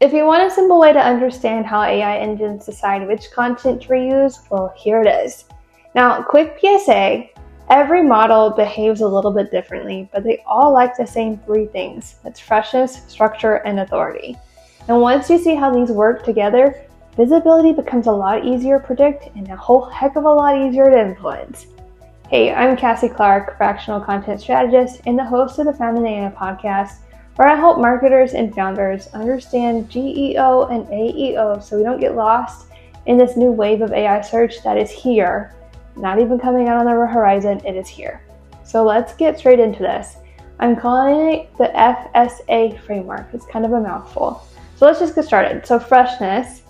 If you want a simple way to understand how AI engines decide which content to reuse, well, here it is. Now, quick PSA, every model behaves a little bit differently, but they all like the same three things. That's freshness, structure, and authority. And once you see how these work together, visibility becomes a lot easier to predict and a whole heck of a lot easier to influence. Hey, I'm Cassie Clark, fractional content strategist and the host of the Founding AI podcast, where I help marketers and founders understand GEO and AEO so we don't get lost in this new wave of AI search that is here. Not even coming out on the horizon, it is here. So let's get straight into this. I'm calling it the FSA Framework. It's kind of a mouthful. So let's just get started. So freshness,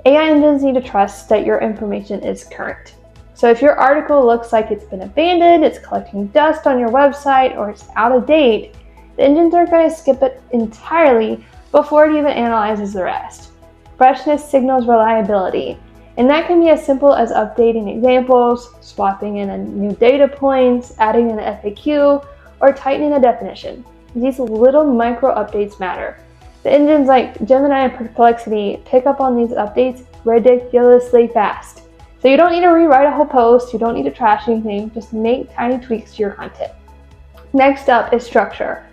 AI engines need to trust that your information is current. So if your article looks like it's been abandoned, it's collecting dust on your website, or it's out of date, the engines are going to skip it entirely before it even analyzes the rest. Freshness signals reliability, and that can be as simple as updating examples, swapping in a new data points, adding an FAQ, or tightening a definition. These little micro updates matter. The engines like Gemini and Perplexity pick up on these updates ridiculously fast. So you don't need to rewrite a whole post, you don't need to trash anything, just make tiny tweaks to your content. Next up is structure.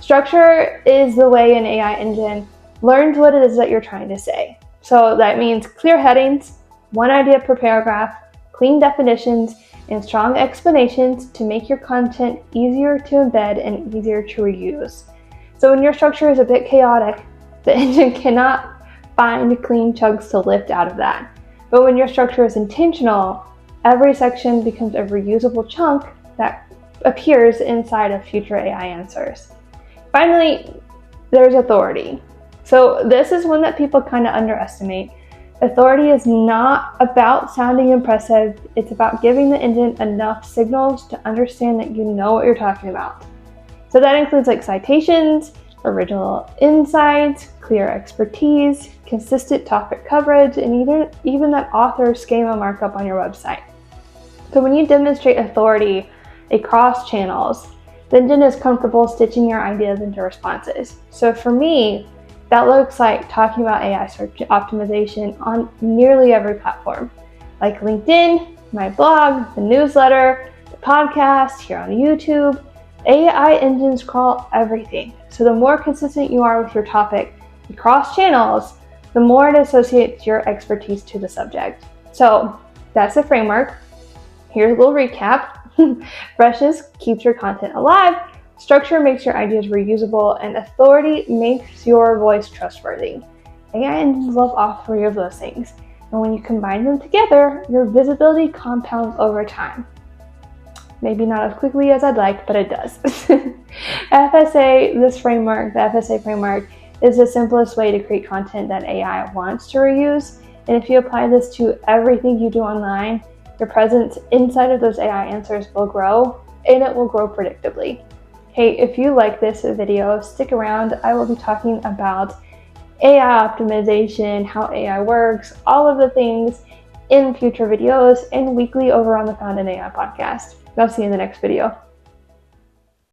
Structure is the way an AI engine learns what it is that you're trying to say. So that means clear headings, one idea per paragraph, clean definitions, and strong explanations to make your content easier to embed and easier to reuse. So when your structure is a bit chaotic, the engine cannot find clean chunks to lift out of that. But when your structure is intentional, every section becomes a reusable chunk that appears inside of future AI answers. Finally, there's authority. So this is one that people kind of underestimate. Authority is not about sounding impressive. It's about giving the engine enough signals to understand that you know what you're talking about. So that includes like citations, original insights, clear expertise, consistent topic coverage, and even that author schema markup on your website. So when you demonstrate authority across channels, the engine is comfortable stitching your ideas into responses. So for me, that looks like talking about AI search optimization on nearly every platform, like LinkedIn, my blog, the newsletter, the podcast, here on YouTube. AI engines crawl everything. So the more consistent you are with your topic across channels, the more it associates your expertise to the subject. So that's the framework. Here's a little recap. Freshness keeps your content alive, structure makes your ideas reusable, and authority makes your voice trustworthy. AI engines love all three of those things, and when you combine them together, your visibility compounds over time. Maybe not as quickly as I'd like, but it does. The FSA Framework is the simplest way to create content that AI wants to reuse, and if you apply this to everything you do online, your presence inside of those AI answers will grow, and it will grow predictably. Hey, if you like this video, stick around. I will be talking about AI optimization, how AI works, all of the things in future videos and weekly over on the Founding AI podcast. I'll see you in the next video.